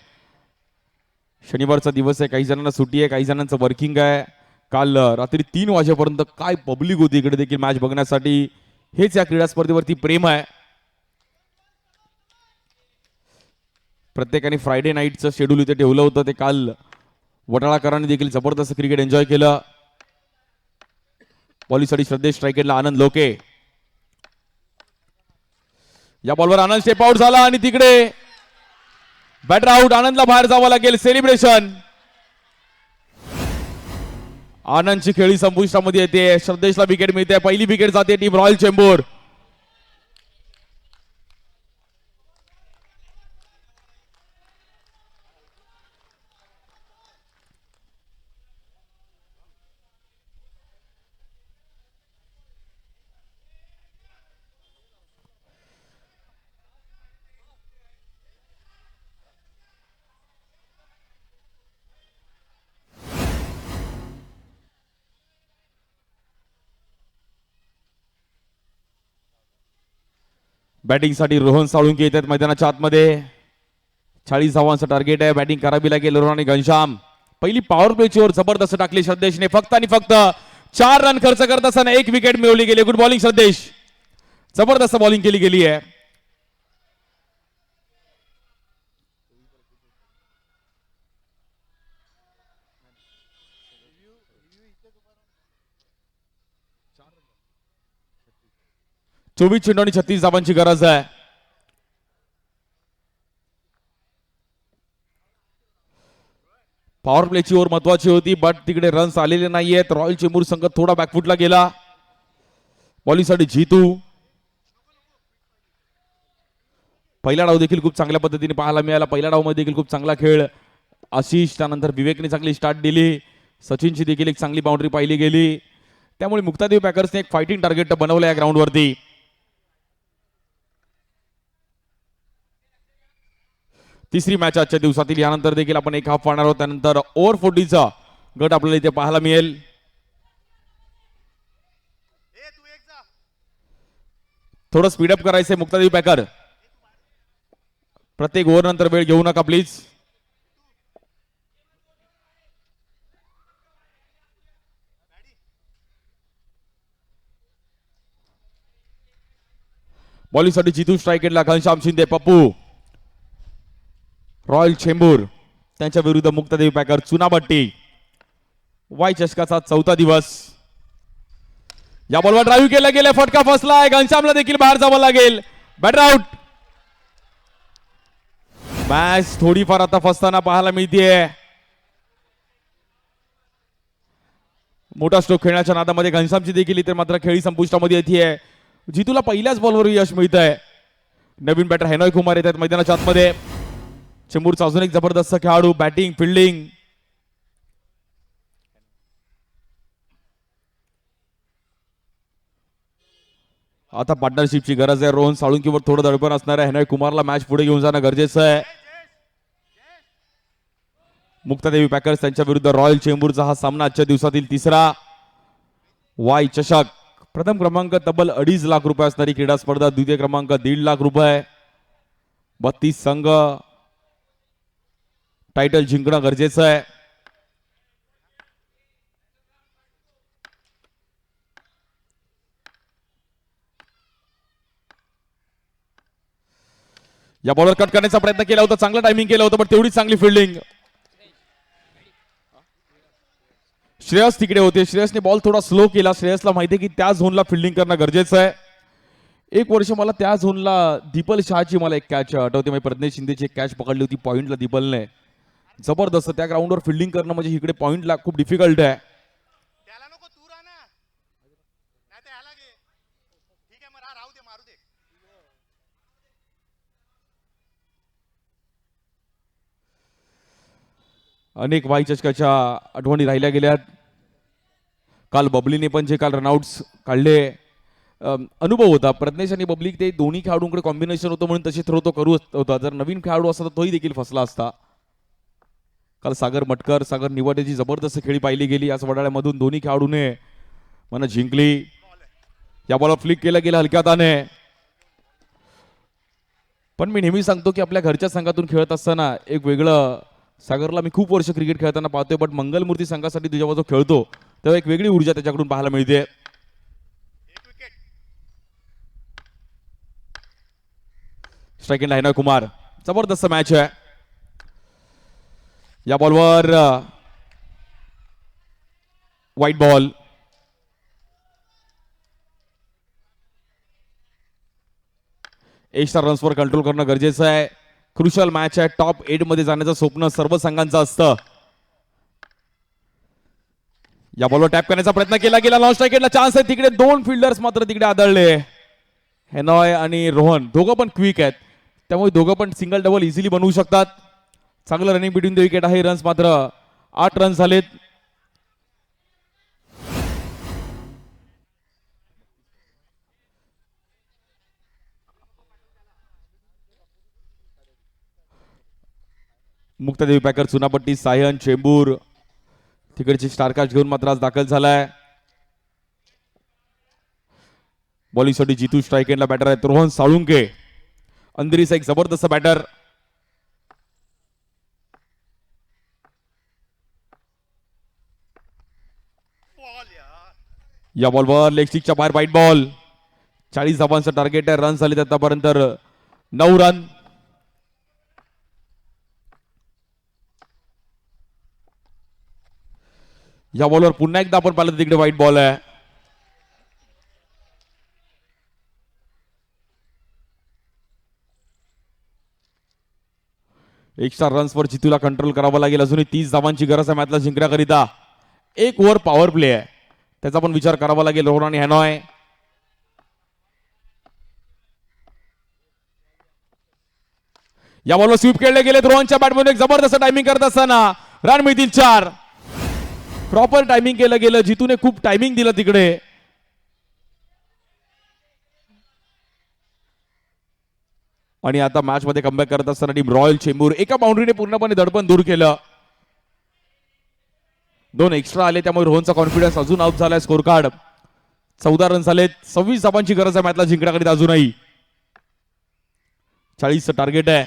[SPEAKER 2] शनिवारचा दिवस आहे. काही जणांना सुट्टी आहे, काही जणांचं वर्किंग आहे. काल रात्री 3 वाजेपर्यंत काय पब्लिक होती इकडे देखील मॅच बघण्यासाठी. हेच या क्रीडा स्पर्धेवरती प्रेम आहे. प्रत्येकाने फ्रायडे नाईटचं शेड्यूल इथे ठेवलं होतं. ते काल वटाळाकरांनी देखील जबरदस्त क्रिकेट एन्जॉय केलं. बॉलिंगसाठी श्रद्धेश. स्ट्राईकेटला आनंद लोके. या बॉलवर आनंद स्टेप आउट झाला आणि तिकडे बॅटर आउट. आनंदला बाहेर जावं लागेल. सेलिब्रेशन. आनंदची खेळी संपुष्टामध्ये येते. श्रद्धेशला विकेट मिळते. पहिली विकेट जाते टीम रॉयल चेंबूर. बॅटिंगसाठी रोहन साळुंके येतात मैदानाच्या आतमध्ये. 40 धावांचं टार्गेट आहे. बॅटिंग करावी लागेल रोहन आणि घनश्याम. पहिली पॉवर प्लेची ओव्हर जबरदस्त टाकली श्रद्धेशने. फक्त आणि फक्त 4 रन खर्च करत असताना 1 विकेट मिळवली गेली. Good bowling Shraddhesh. जबरदस्त बॉलिंग केली गेली आहे. चोवीस चेंडू आणि 36 धावांची गरज आहे. पॉवर प्लेची ओव्हर महत्वाची होती बट तिकडे रन्स आलेले नाहीयेत. रॉयल चेंबूर संघ थोडा बॅकफुटला गेला. बॉलिंगसाठी जीतू. पहिला डाव देखील खूप चांगल्या पद्धतीने पाहायला मिळाला. पहिल्या डावमध्ये देखील खूप चांगला खेळ. आशिष. त्यानंतर विवेकने चांगली स्टार्ट दिली. सचिनची देखील एक चांगली बाउंड्री पाहिली गेली. त्यामुळे मुक्तादेवी पॅकर्सने एक फायटिंग टार्गेट बनवलं या ग्राउंडवरती. तिसरी मॅच आजच्या दिवसातील. यानंतर देखील आपण एक हाफ पाहणार आहोत. त्यानंतर ओव्हर 40चा गट आपल्याला इथे पाहायला मिळेल. थोडं स्पीडअप करायचंय मुक्तादेवी पॅकर. प्रत्येक ओव्हर नंतर वेळ घेऊ नका प्लीज. बॉलिंगसाठी जितू स्ट्राईक केला घनश्याम शिंदे पप्पू. रॉयल चेंबूर त्यांच्या विरुद्ध मुक्तादेवी पॅकर चुनाभट्टी. वाय चषकाचा 4था दिवस. या बॉलवर ड्राईव्ह केला गेला, फटका फसलाय. घनश्यामला देखील बाहेर जावं लागेल. Batter out. मॅच थोडीफार आता फसताना पाहायला मिळतेय. मोठा स्ट्रोक खेळण्याच्या नादामध्ये घनश्यामची देखील इथे मात्र खेळी संपुष्टामध्ये येते. जितूला पहिल्याच बॉलवर यश मिळत आहे. नवीन बॅटर हेनॉय कुमार येत आहेत मैदानाच्या आतमध्ये. चेंबूरचा अजून एक जबरदस्त खेळाडू. Batting fielding. आता पार्टनरशिपची गरज आहे. रोहन साळुंकीवर थोडं दडपण असणार आहे. हेनॉय कुमारला मॅच पुढे घेऊन जाणं गरजेचं आहे. मुक्तादेवी पॅकर्स त्यांच्या विरुद्ध रॉयल चेंबूरचा हा सामना आजच्या दिवसातील तिसरा वाय चषक. प्रथम क्रमांक तब्बल 2.5 लाख रुपये असणारी क्रीडा स्पर्धा. द्वितीय क्रमांक 1.5 लाख रुपये. 32 संघ. टायटल जिंकणं गरजेचं आहे. या बॉलवर कट करण्याचा प्रयत्न केला होता. चांगलं टायमिंग केलं होतं पण तेवढीच चांगली फिल्डिंग. श्रेयस तिकडे होते. श्रेयसने बॉल थोडा स्लो केला. श्रेयसला माहिती आहे की त्या झोनला फिल्डिंग करणं गरजेचं आहे. एक वर्ष मला त्या झोनला दीपल शहाची मला एक कॅच आठवते. म्हणजे प्रज्ञेश शिंदेची एक कॅच पकडली होती पॉइंटला दीपलने. जबरदस्त. त्या ग्राउंडवर फिल्डिंग करणं म्हणजे इकडे पॉइंटला खूप डिफिकल्ट आहे. अनेक वाई चषकाच्या आठवणी राहिल्या गेल्यात. काल बबलीने पण जे काल रनआउट्स काढले अनुभव होता. प्रज्ञेश आणि बबली ते दोन्ही खेळाडूंकडे कॉम्बिनेशन होतं म्हणून तसे थ्रो तो करू होता. जर नवीन खेळाडू असता तर तोही देखील फसला असता. काल सागर मटकर सागर निवाडेची जबरदस्त खेळी पाहिली गेली. याच वडाळ्यामधून दोन्ही खेळाडूने मन जिंकली. या बॉलवर फ्लिक केलं गेलं हलक्या हाताने. पण मी नेहमी सांगतो की आपल्या घरच्या संघातून खेळत असताना एक वेगळं. सागरला मी खूप वर्ष क्रिकेट खेळताना पाहतोय पण मंगलमूर्ती संघासाठी तुझ्या जो खेळतो तेव्हा एक वेगळी ऊर्जा त्याच्याकडून पाहायला मिळते. Strike end Henoy Kumar. जबरदस्त मॅच आहे. या बॉलवर व्हाईट बॉल. एक्स्ट्रा रन्सवर कंट्रोल करणं गरजेचं आहे. क्रुशल मॅच आहे. टॉप 8 मध्ये जाण्याचं स्वप्न सर्व संघांचं असतं. या बॉलवर टॅप करण्याचा प्रयत्न केला गेला. लॉंग स्ट्राईकला चान्स आहे. तिकडे दोन फिल्डर्स मात्र तिकडे आदळले. हेनॉय आणि रोहन दोघं पण क्विक आहेत त्यामुळे दोघं पण सिंगल डबल इझिली बनवू शकतात. चांगलं रनिंग बिटवीन द विकेट आहे. रन्स मात्र 8 रन्स झालेत. मुक्तादेवी पॅकर चुनापट्टी सायन चेंबूर तिकडची स्टारकास्ट घेऊन मात्र आज दाखल झालाय. बॉलिंगसाठी जितू स्ट्राईक एंडला बॅटर आहेत. रोहन साळुंके अंधेरीचा एक जबरदस्त बॅटर. या बॉलवर लेग स्टिकच्या बाहेर व्हाईट बॉल. 40 धावांचं टार्गेट आहे. रन झाले आतापर्यंत 9 रन. या बॉलवर पुन्हा एकदा आपण पाहिलं तिकडे व्हाईट बॉल आहे. एक्स्ट्रा रन्सवर जितूला कंट्रोल करावा लागेल. अजूनही 30 धावांची गरज आहे मॅचला जिंकण्याकरिता. एक ओव्हर पॉवर प्ले आहे त्याचा पण विचार करावा लागेल. रोहन आणि हेनॉय. या बॉलवर स्वीप खेळले गेले. रोहनच्या बॅटमधून एक जबरदस्त टायमिंग करत असताना रन मिळतील 4. प्रॉपर टायमिंग केलं गेलं. जितूने खूप टायमिंग दिलं तिकडे. आणि आता मॅच मध्ये कमबॅक करत असताना टीम रॉयल चेंबूर एका बाउंड्रीने पूर्णपणे दडपण दूर केलं. 2 एक्स्ट्रा आले त्यामुळे रोहनचा कॉन्फिडन्स अजून अप झालाय. स्कोर कार्ड 14 रन झालेत. 26 धावांची गरज आहे मॅचला जिंकण्याकरिता अजूनही. 40 टार्गेट आहे.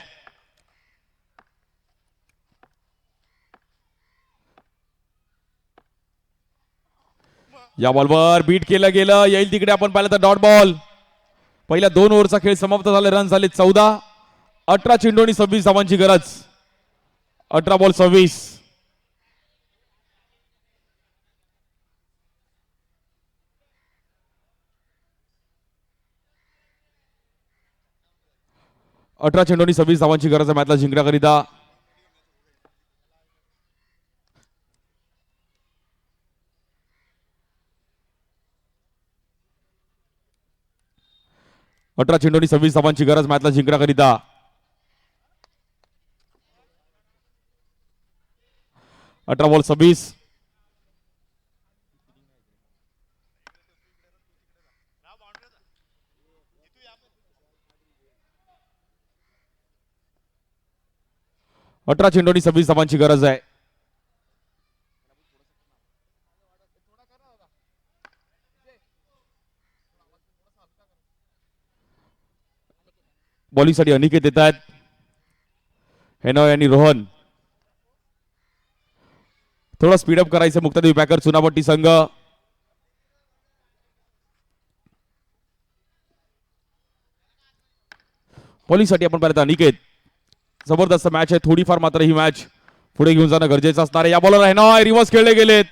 [SPEAKER 2] या बॉलवर बीट केलं गेलं. येईल तिकडे आपण पाहिलं तर डॉट बॉल. पहिल्या 2 ओव्हरचा खेळ समाप्त झाला. रन झाले 14. 18 चेंडू आणि 26 धावांची गरज. 18 बॉल 26. चेंडू आणि 26 धावांची गरज आहे मॅचला जिंकण्याकरिता. चेंडू आणि 26 धावांची गरज मॅचला जिंकण्याकरिता. 18 बॉल 26. चेंडू आणि 26 धावांची गरज आहे. बॉलिंगसाठी अनिकेत येत आहेत. हेनॉय आणि रोहन. थोडा स्पीडअप करायचं मुक्तादेवी पॅकर चुनापट्टी संघ. बॉलिंगसाठी आपण पाहिलं तर अनिकेत. जबरदस्त मॅच आहे. थोडीफार मात्र ही मॅच पुढे घेऊन जाणं गरजेचं असणार आहे. या बॉलर हेनॉय रिव्हर्स खेळले गेलेत.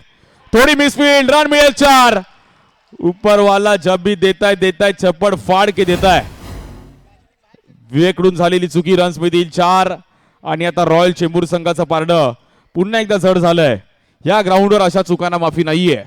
[SPEAKER 2] थोडी मिसफील्ड. रन मिळेल 4. ऊपरवाला जब भी देताय चप्पड फाड के देताय. विवेकडून झालेली चुकी. रन्स मिळतील 4. आणि आता रॉयल चेंबूर संघाचं पारडं पुन्हा एकदा जड झालंय. या ग्राउंडवर अशा चुकांना माफी नाहीये.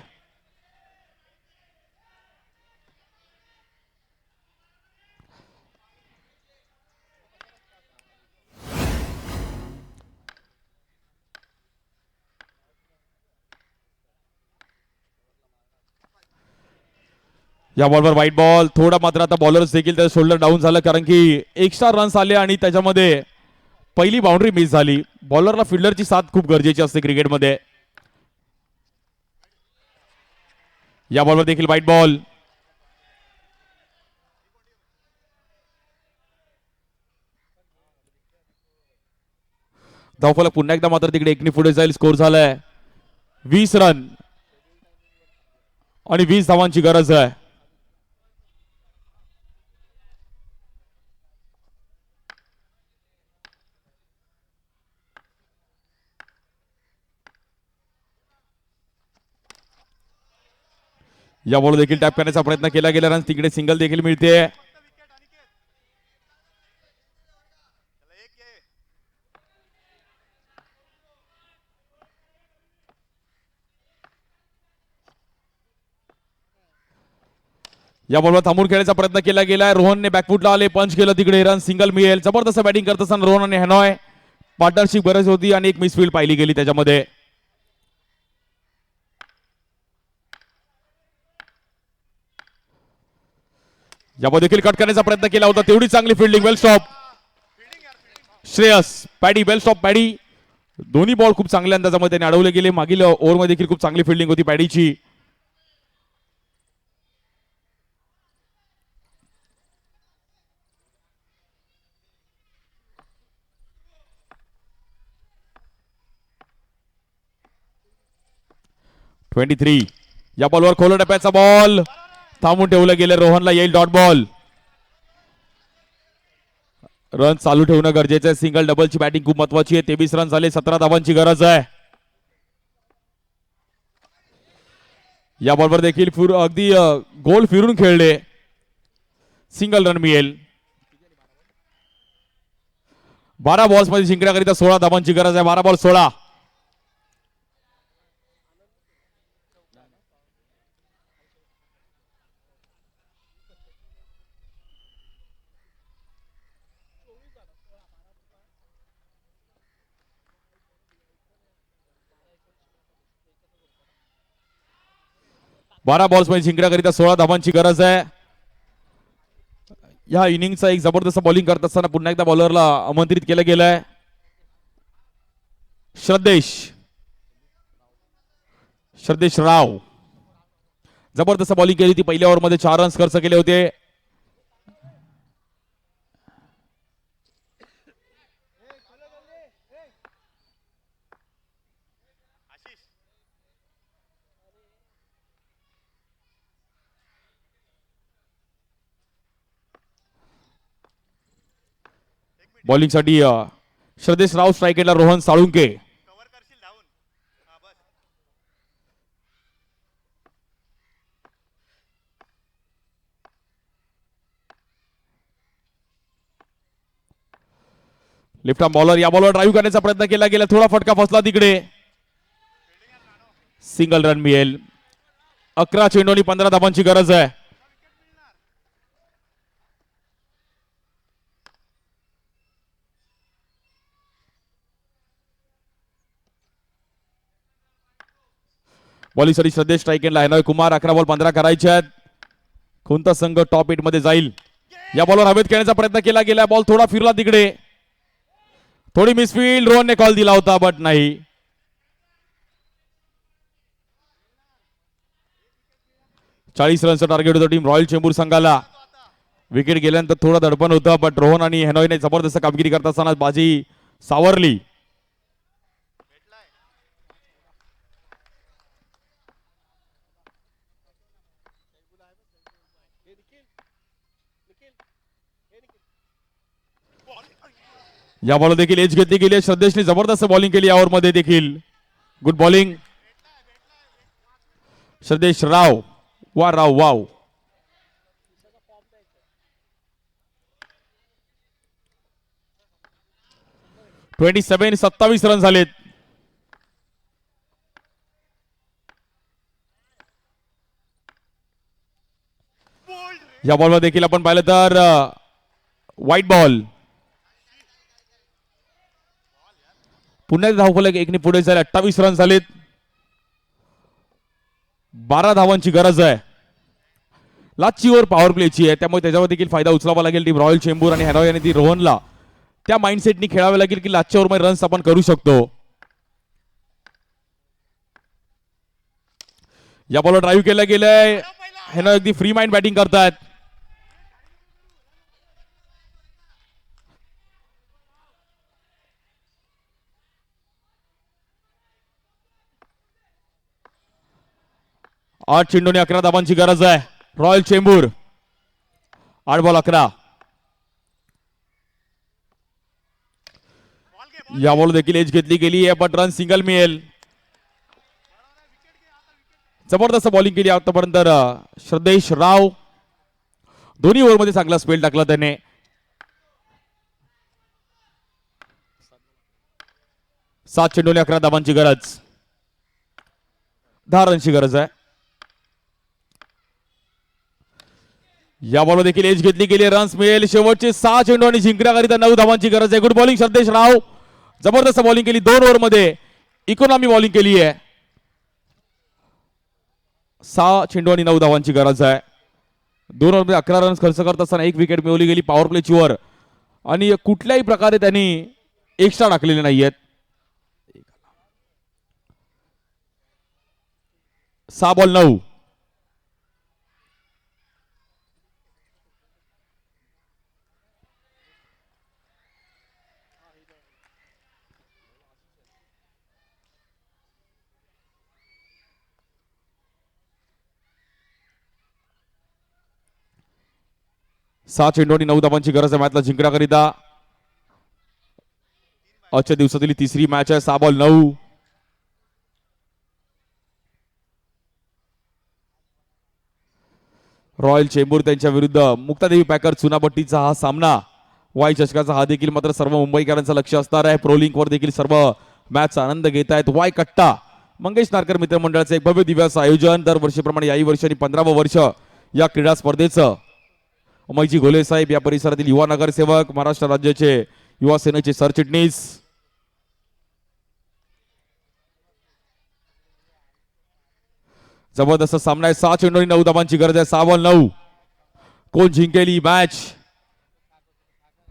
[SPEAKER 2] या बॉलवर व्हाईट बॉल. थोडा मात्र आता बॉलर्स देखील त्याचं शोल्डर डाऊन झालं कारण की एक्स्ट्रा रन्स आले आणि त्याच्यामध्ये पहिली बाउंड्री मिस झाली. बॉलरला फिल्डरची साथ खूप गरजेची असते क्रिकेटमध्ये. या बॉलवर देखील व्हाईट बॉल. धावफलक पुन्हा एकदा मात्र तिकडे एकने पुढे जाईल. स्कोर झालाय 20 रन आणि 20 धावांची गरज आहे. या बॉल देखील टॅप करण्याचा प्रयत्न केला गेला. रन तिकडे सिंगल देखील मिळते. या बॉलवर थांबून खेळण्याचा प्रयत्न केला गेलाय. रोहनने बॅकफुटला आले. पंच केलं तिकडे. रन सिंगल मिळेल. जबरदस्त बॅटिंग करत असताना रोहन आणि हेनॉय पार्टनरशिप गरज होती आणि एक मिसफील्ड पाहिली गेली त्याच्यामध्ये. यामध्ये देखील कट करण्याचा प्रयत्न केला होता. तेवढी चांगली फिल्डिंग. वेल स्टॉप श्रेयस. पॅडी वेल स्टॉप पॅडी. दोन्ही बॉल खूप चांगल्या अंदाजामध्ये त्याने अडवले गेले. मागील ओव्हरमध्ये देखील खूप चांगली फिल्डिंग होती पॅडीची. या बॉलवर खोल टप्प्याचा बॉल थांबून ठेवलं गेलं. रोहनला येईल डॉट बॉल. रन चालू ठेवणं गरजेचं आहे. सिंगल डबलची बॅटिंग खूप महत्वाची आहे. 23 रन झाले. 17 धावांची गरज आहे. या बॉलवर देखील अगदी गोल फिरून खेळले. सिंगल रन मिळेल. 12 बॉल्स मध्ये जिंकण्याकरिता 16 धावांची गरज आहे. 12 बॉल 16. बारा बॉल्स मध्ये जिंकण्याकरिता 16 धावांची गरज आहे. या इनिंगचा एक जबरदस्त बॉलिंग करत असताना पुन्हा एकदा बॉलरला आमंत्रित केलं गेलंय. श्रद्धेश राव जबरदस्त बॉलिंग केली ती. पहिल्या ओव्हरमध्ये 4 रन्स खर्च केले होते. बॉलिंगसाठी श्रद्धेश राव, स्ट्राईक एंडला Rohan Salunke. Left arm bowler, या बॉलवर ड्राईव्ह करण्याचा प्रयत्न केला गेला, थोडा फटका फसला तिकडे. सिंगल रन मिळेल. 11 चेंडूंनी 15 धावांची गरज आहे. बॉलिंगसाठी श्रद्धेश, स्ट्राईक एंडला हेनॉय कुमार. 11 बॉल 15 करायचे आहेत. कोणता संघ टॉप 8 मध्ये जाईल? या बॉलवर हवेत खेळण्याचा प्रयत्न केला गेला, बॉल थोडा फिरला तिकडे. थोडी मिसफील्ड, रोहनने कॉल दिला होता बट नाही. चाळीस रनचं टार्गेट होतं टीम रॉयल चेंबूर संघाला. विकेट गेल्यानंतर थोडं दडपण होतं, बट रोहन आणि हेनॉयने जबरदस्त कामगिरी करत असताना बाजी सावरली. या बॉल देखील एज घेतली गेली. श्रद्धेशने जबरदस्त बॉलिंग केली या ओव्हरमध्ये देखील. गुड बॉलिंग श्रद्धेश राव. वा राव वाव. (27) 27 रन झालेत. या बॉलवर देखील आपण पाहिलं तर व्हाईट बॉल. पुन्हा धावफलक एकने पुढे झाले. 28 रन झालेत. 12 धावांची गरज आहे. लास्टची ओव्हर पॉवर प्लेची आहे, त्यामुळे त्याच्यावर देखील फायदा उचलावा लागेल टीम रॉयल चेंबूर आणि हेनॉय यांनी ती रोहनला त्या माइंडसेटनी खेळावे लागेल की लास्टच्या ओव्हरमध्ये रन्स आपण करू शकतो. या बॉलवर ड्राईव्ह केलं गेलंय. हेनॉय अगदी फ्री माइंड बॅटिंग करतायत. आठ चेंडूने 11 धावांची गरज आहे रॉयल चेंबूर. 8 बॉल 11. या बॉल देखील एज घेतली गेली आहे, बट रन सिंगल मिळेल. जबरदस्त बॉलिंग केली आतापर्यंत श्रद्धेश राव. दोन्ही ओव्हरमध्ये चांगला स्पेल टाकला त्याने. 7 चेंडूने 11 धावांची गरज. 10 रनची गरज आहे. या बॉल देखील एज घेतली गेली. रन्स मिळेल. शेवटचे 6 चेंडू आणि जिंकण्याकरिता 9 धावांची गरज आहे. गुड बॉलिंग श्रद्धेश राव. जबरदस्त बॉलिंग केली. 2 ओव्हरमध्ये इकॉनॉमी बॉलिंग केली आहे. 6 चेंडू आणि 9 धावांची गरज आहे. 2 ओव्हरमध्ये 11 रन्स खर्च करत असताना 1 विकेट मिळवली गेली पॉवर प्लेची वर, आणि कुठल्याही प्रकारे त्यांनी एक्स्ट्रा टाकलेले नाहीयेत. 6 बॉल 9. सहा चेंडू आणि 9 धावांची गरज आहे मॅचला जिंकण्याकरिता. आजच्या दिवसातील तिसरी मॅच आहे. 6 बॉल 9. रॉयल चेंबूर त्यांच्या विरुद्ध मुक्तादेवी पॅकर चुनापट्टीचा हा सामना. वाय चषकाचा हा देखील मात्र सर्व मुंबईकरांचं लक्ष असणार आहे. प्रो लिंक वर देखील सर्व मॅचचा आनंद घेत आहेत. वाय कट्टा मंगेश नारकर मित्रमंडळाचं एक भव्य दिव्याचं आयोजन. दरवर्षीप्रमाणे याही वर्षी 15वं वर्ष या क्रीडा स्पर्धेचं. अमयजी घोले साहेब या परिसरातील युवा नगरसेवक, महाराष्ट्र राज्याचे युवा सेनेचे सरचिटणीस. जबरदस्त सामना आहे. 6 चेंडू आणि 9 धावांची गरज आहे. 6 बॉल 9. कोण जिंकेल ही मॅच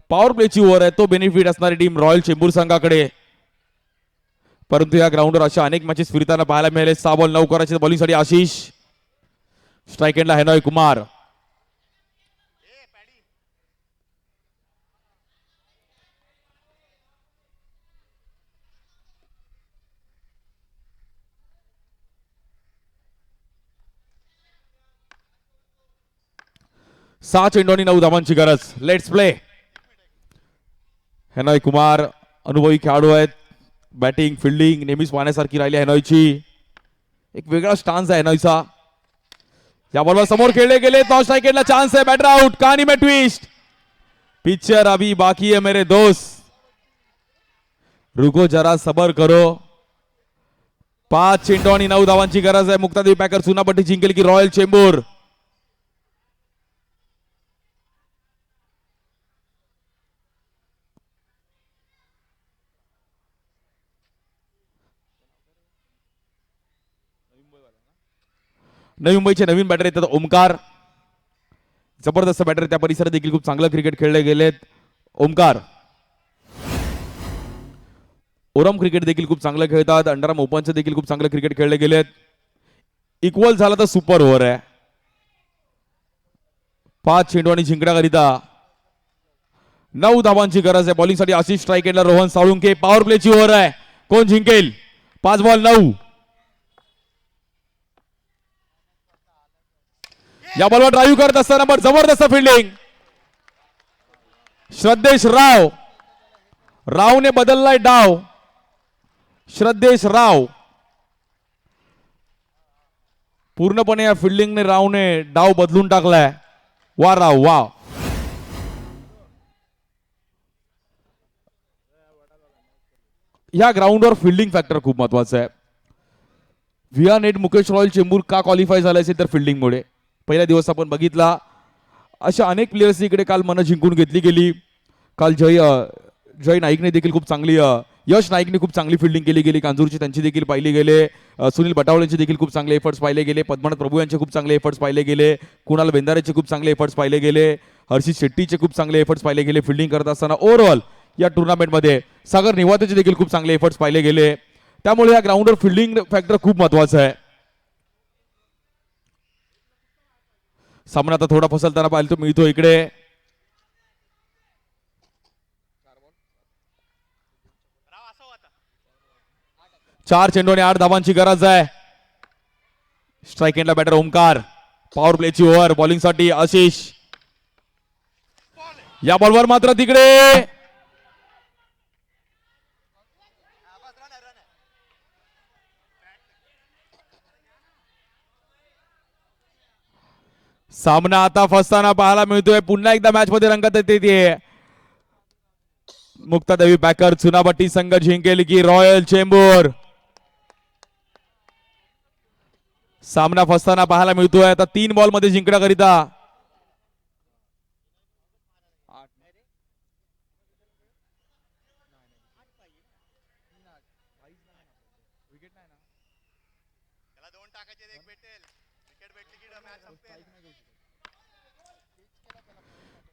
[SPEAKER 2] पॉवर प्लेची ओव्हर आहे, तो बेनिफिट असणारी टीम रॉयल चेंबूर संघाकडे. परंतु या ग्राउंडवर अशा अनेक मॅचेस फिरताना पाहायला मिळाले. 6 बॉल 9 करायचे बॉलिंगसाठी आशिष. स्ट्राईक एंडला हेनॉय कुमार. सहा चेंडू आणि 9 धावांची गरज. Let's play. हेनॉय कुमार अनुभवी खेळाडू आहेत. बॅटिंग फिल्डिंग नेहमीच पाहण्यासारखी राहिली हेनॉयची. एक वेगळा स्टान्स आहे हेनॉयचा. या बॉलवर समोर खेळले गेले. नॉन स्ट्राइक एंडला चान्स है. Batter out. कहानी में ट्विस्ट. पिक्चर अभी बाकी है मेरे दोस्त. रुको जरा सबर करो. 5 चेंडू आणि 9 धावांची गरज आहे. मुक्तादेवी पॅकर चुनापट्टी जिंकेल की रॉयल चेंबूर. नवी मुंबईचे नवीन बॅटर येतात ओमकार. जबरदस्त बॅटर. त्या परिसरात देखील खूप चांगलं क्रिकेट खेळले गेलेत ओमकार. ओरम क्रिकेट देखील खूप चांगलं खेळतात. अंडरआर्म ओपनचे देखील खूप चांगलं क्रिकेट खेळले गेलेत. इक्वल झाला तर सुपर ओव्हर आहे. 5 चेंडू आणि जिंकण्याकरिता 9 धावांची गरज आहे. बॉलिंगसाठी आशिष. स्ट्राईक एंडला रोहन साळुंके. पॉवर प्लेची ओव्हर आहे. कोण जिंकेल? 5 बॉल 9. या बॉलवर ड्राईव्ह करत असताना जबरदस्त फिल्डिंग. श्रद्धेश राव. रावने बदललाय डाव. श्रद्धेश राव पूर्णपणे या फिल्डिंगने रावने डाव बदलून टाकलाय. वा राव वा. या ग्राउंडवर फिल्डिंग फॅक्टर खूप महत्वाचा आहे. Via net Mukesh royal Chembur का क्वालिफाय झाला असेल तर फिल्डिंगमुळे. पहिला दिवस आपण बघितला अशा अनेक प्लेयर्स इकडे काल मनं जिंकून घेतली गेली. काल जय नाईकने देखील खूप चांगली यश नाईकने खूप चांगली फिल्डिंग केली गेली. कांजूरची त्यांची देखील पाहिली गेले. सुनील बटावळेंचे देखील खूप चांगले एफर्ट्स पाहिले गेले. पद्मनाथ प्रभू यांचे खूप चांगले एफर्ट्स पाहिले गेले. कुणाल बेंदारेचे खूप चांगले एफर्ट्स पाहिले गेले. हर्षित शेट्टीचे खूप चांगले एफर्ट्स पाहिले गेले फिल्डिंग करत असताना. ओव्हरऑल या टुर्नामेंटमध्ये सागर निवातेचे देखील खूप चांगले एफर्ट्स पाहिले गेले. त्यामुळे या ग्राउंडवर फिल्डिंग फॅक्टर खूप महत्वाचा आहे. सामना आता थोडा फसलताना पाहिलं तो मिळतो इकडे. चार चेंडू आणि 8 धावांची गरज आहे. स्ट्राईक एंडला बॅटर ओमकार. पॉवर प्लेची ओव्हर. बॉलिंगसाठी आशिष. या बॉलवर मात्र तिकडे सामना आता फसताना पाहायला मिळतोय. पुन्हा एकदा मॅच मध्ये रंगत येते. मुक्तादेवी पॅकर चुनापट्टी संघ जिंकेल की रॉयल चेंबूर. सामना फसताना पाहायला मिळतोय. आता 3 बॉल मध्ये जिंकण्याकरिता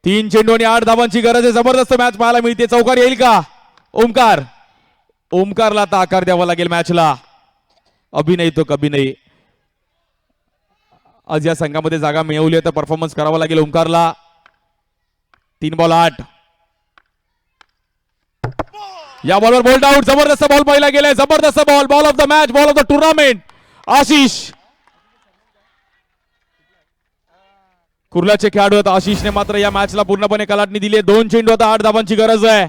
[SPEAKER 2] तीन चेंडू आणि 8 धावांची गरज आहे. जबरदस्त मॅच पाहायला मिळते. चौकार येईल का? ओमकार. ओमकारला आता आकार द्यावा लागेल मॅचला. अभि नाही तो कभी नाही. आज या संघामध्ये जागा मिळवली तर परफॉर्मन्स करावा लागेल ओमकारला. 3 बॉल 8. या बॉलवर बोल्ड आउट. जबरदस्त बॉल पाहिला गेलाय. जबरदस्त ball. Ball of the match. Ball of the tournament Ashish. कुर्ल्याचे खेळाडू आहेत. आशिषने मात्र या मॅचला पूर्णपणे कलाटणी दिली. 2 चेंडू आता 8 धावांची गरज आहे.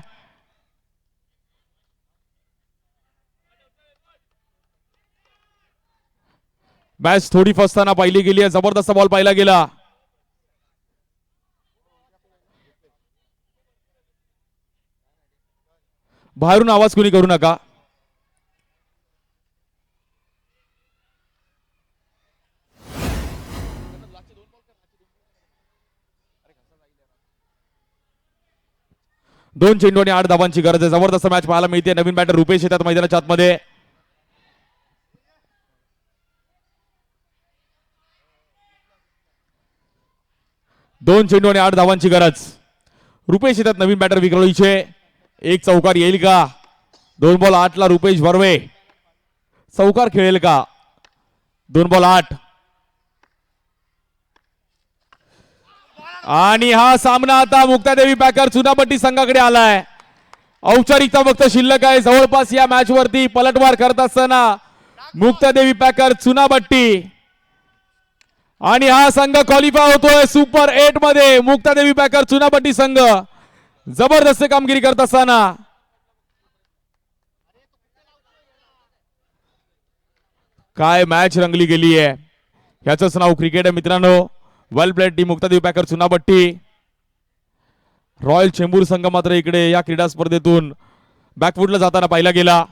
[SPEAKER 2] मॅच थोडी फसताना पाहिली गेली आहे. जबरदस्त बॉल पाहिला गेला. बाहेरून आवाज कोणी करू नका. दोन चेंडू आणि 8 धावांची गरज आहे. जबरदस्त मॅच पाहायला मिळते. नवीन बॅटर रुपेश येतात मैदानाच्या आतमध्ये. दोन चेंडू आणि 8 धावांची गरज. रुपेश येतात नवीन बॅटर विक्रोळीचे. एक चौकार येईल का? 2 बॉल 8 ला रुपेश बर्वे चौकार खेळेल का? 2 बॉल 8. आणि हा सामना आता मुक्तादेवी पॅकर चुनापट्टी संघाकडे आलाय. औपचारिकता फक्त शिल्लक आहे. जवळपास या मॅच वरती पलटवार करत असताना मुक्तादेवी पॅकर चुनापट्टी आणि हा संघ क्वालिफाय होतोय सुपर 8 मध्ये. मुक्तादेवी पॅकर चुनापट्टी संघ जबरदस्त कामगिरी करत असताना काय मॅच रंगली गेली आहे. ह्याचंच नाव क्रिकेट आहे मित्रांनो. Well played team Muktadevi packer Chunapatti. Royal Chembur संघ मात्र इकडे या क्रीडा स्पर्धेतून बॅकफुटला जाताना पाहिला गेला.